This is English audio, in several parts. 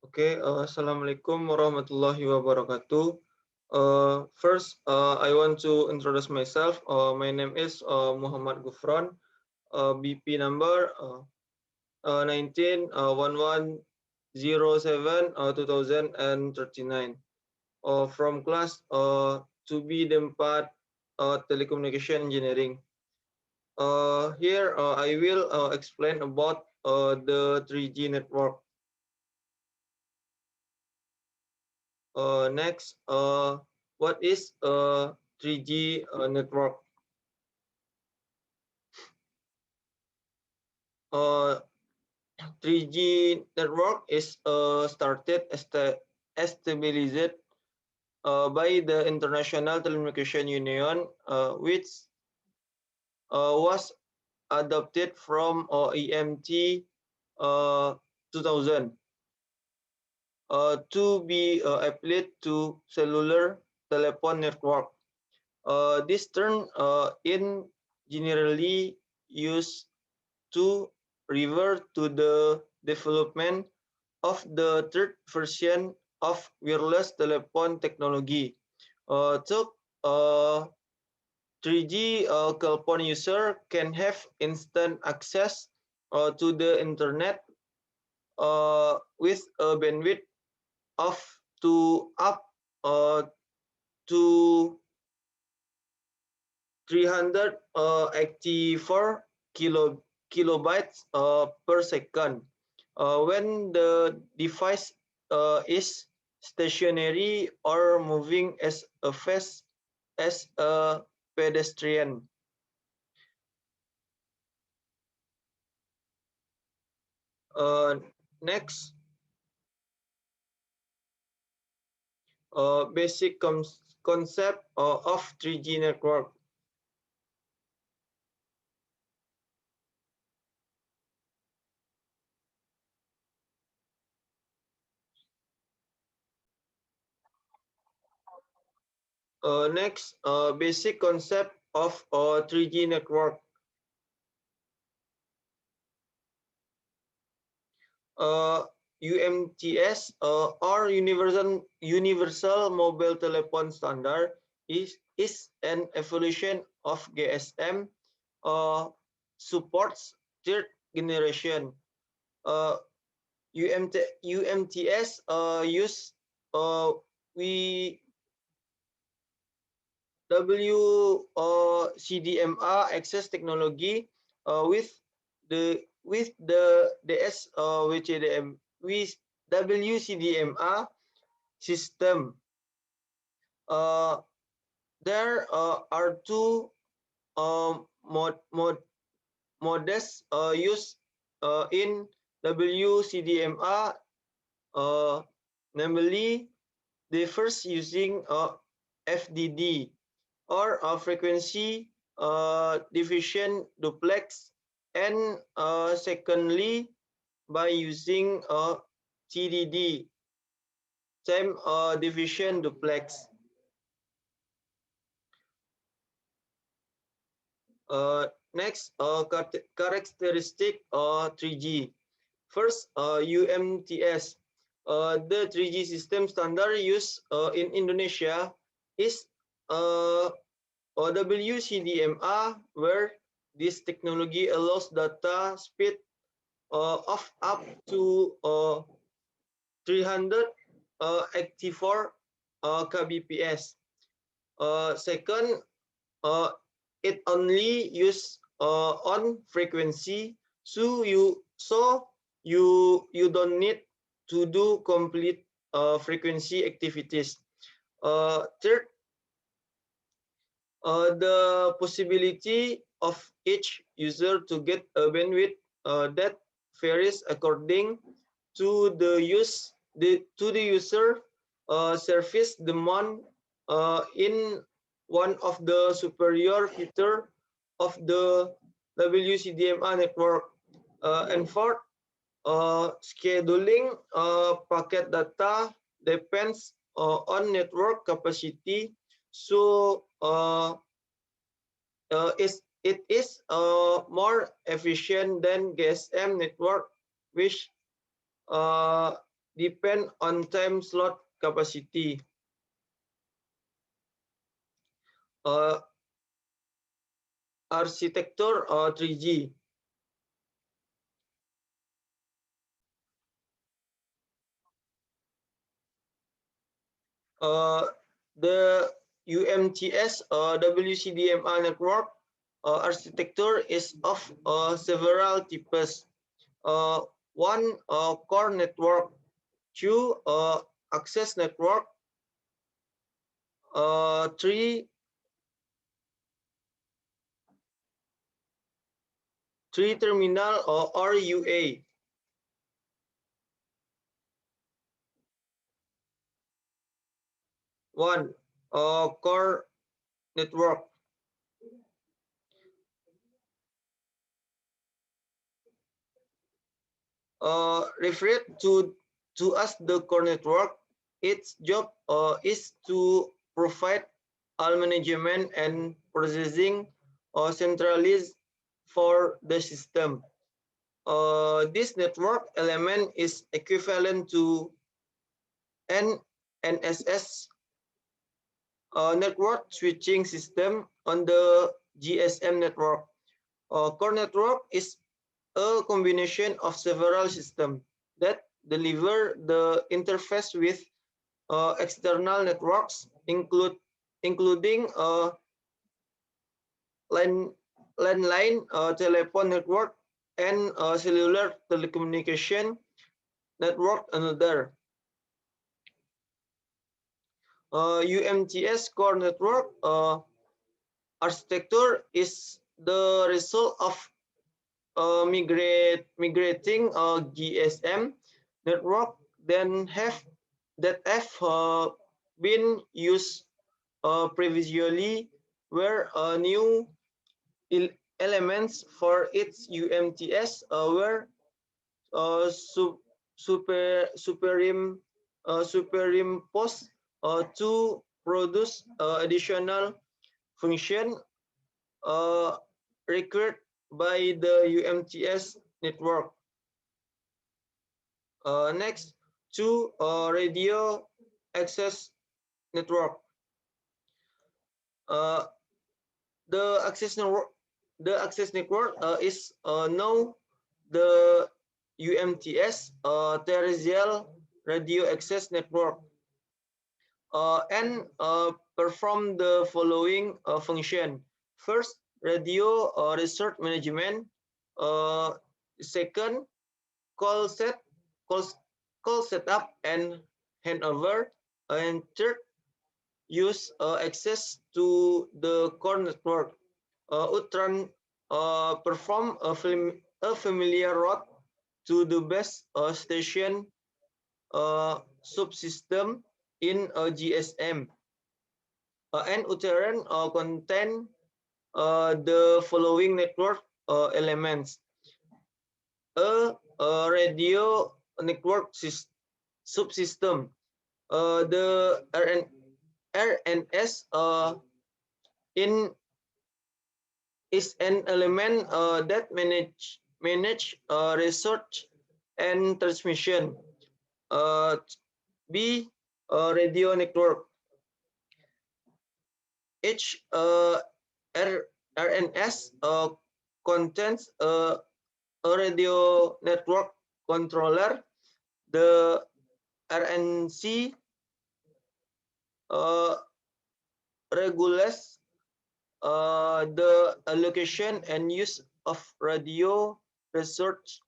Assalamualaikum warahmatullahi wabarakatuh. First, I want to introduce myself. My name is Muhammad Ghufran, BP number 19 1107 2039. From class 2B D4 Telecommunication Engineering. Here I will explain about the 3G network. Next, what is a 3G network? 3G network is established by the International Telecommunication Union, which was adopted from EMT 2000 to be applied to cellular telephone network. This term in generally used to refer to the development of the third version of wireless telephone technology. So, 3G telephone user can have instant access to the internet with a bandwidth of up to 384 kilobytes per second. When the device is stationary or moving as fast as a pedestrian. Next, basic concept of 3G network. Next, basic concept of 3G network. UMTS or Universal Mobile Telephone Standard is an evolution of GSM, supports third generation. UMTS use we WCDMA access technology with the DS WCDM with WCDMA system. There are two modes used in WCDMA, namely the first using FDD or frequency division duplex, and secondly by using TDD, time division duplex. Next, characteristic 3G. First, UMTS. The 3G system standard used in Indonesia is WCDMA, where this technology allows data speed of up to 384 kbps. Second, it only use on frequency, so you don't need to do complete frequency activities. Third, the possibility of each user to get a bandwidth that varies according to the user service demand in one of the superior feature of the WCDMA network. And fourth, scheduling packet data depends on network capacity, so it is more efficient than GSM network, which depend on time slot capacity. Architecture 3G. The UMTS WCDMA network architecture is of several types. One, core network. Two, access network. Three, terminal or UA. One, core network. Referred to as the core network. Its job is to provide all management and processing centralized for the system. This network element is equivalent to NSS network switching system on the GSM network. Core network is a combination of several systems that deliver the interface with external networks, including landline telephone network and cellular telecommunication network. Another UMTS core network architecture is the result of migrating GSM network that have been used previously, where new elements for its UMTS were superimposed to produce additional function required by the UMTS network. Next, to radio access network. The access network is now the UMTS terrestrial radio access network and perform the following function. First, radio resource management. Second, call setup and handover. And third, use access to the core network. Utran perform a familiar route to the base station subsystem in GSM. And Utran contain the following network elements: a radio network subsystem, the RNS in is an element that manage research and transmission. B, radio network. Each RNS contains a radio network controller. The RNC regulates the allocation and use of radio research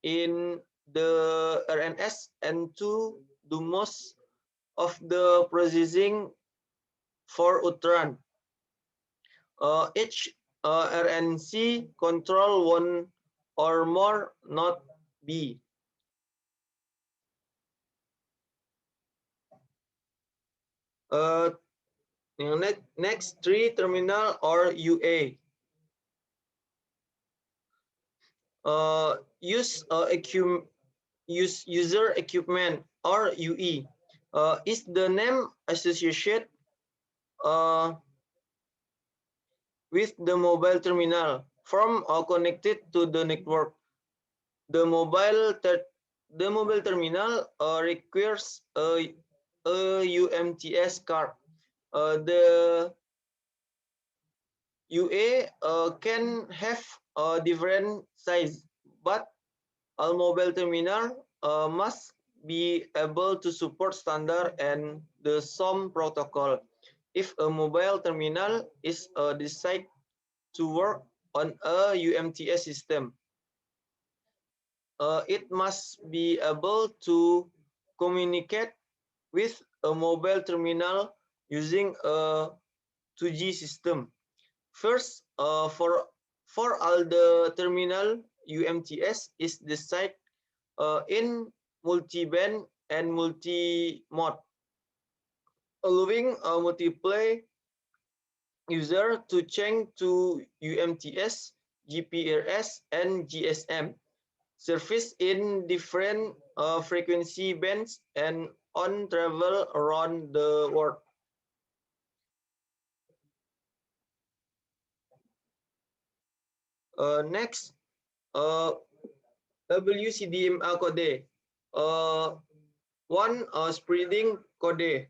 in the RNS and to do most of the processing for Utran. Each RNC control one or more node B. Next, three terminal or UA. Use user equipment or UE is the name associated with the mobile terminal from connected to the network. The mobile the mobile terminal requires a UMTS card. The UA can have a different size, but all mobile terminal must be able to support standard and the SOM protocol. If a mobile terminal is designed to work on a UMTS system, it must be able to communicate with a mobile terminal using a 2G system. First, for all the terminal, UMTS is designed in multi-band and multi-mode, allowing multiple user to change to UMTS, GPRS, and GSM service in different frequency bands and on travel around the world. Next, WCDMA code. One spreading code.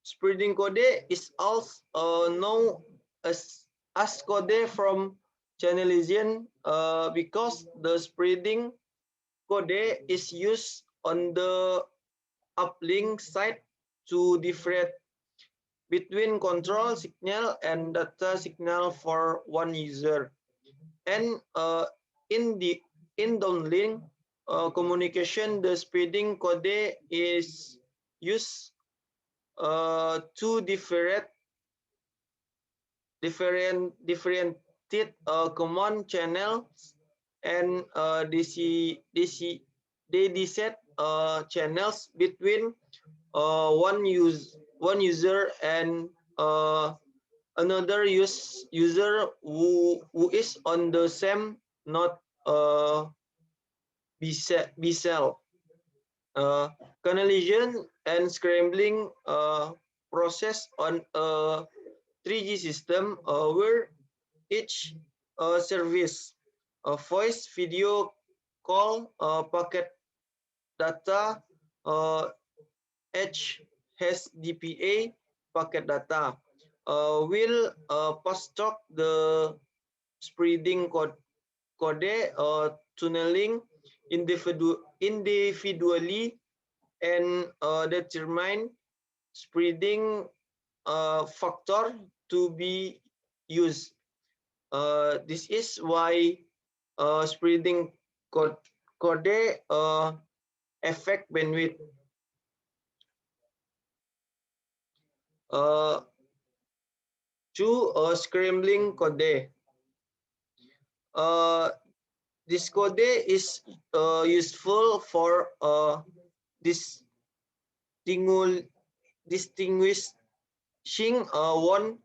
Spreading code is also known as code from channelization because the spreading code is used on the uplink side to differentiate between control signal and data signal for one user. And in downlink communication, the spreading code is used to differentiate common channels and they set channels between one user and another user who is on the same node B cell. Canalization and scrambling process on a 3G system where each service, voice, video, call, packet data, HSDPA packet data will pass through the spreading code tunneling individually and determine spreading factor to be used. This is why spreading code affect bandwidth. To scrambling code. This code is useful for distinguishing one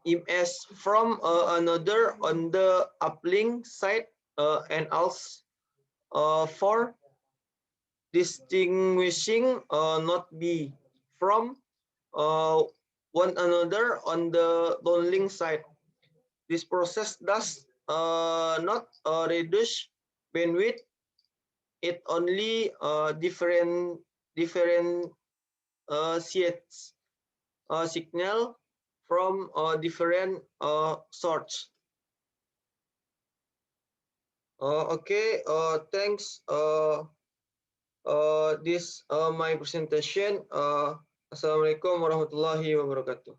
image from another on the uplink side and also for distinguishing not B from one another on the downlink side. This process does not reduce bandwidth. It only differentiates signal from different source. Okay, thanks. This my presentation. Assalamualaikum warahmatullahi wabarakatuh.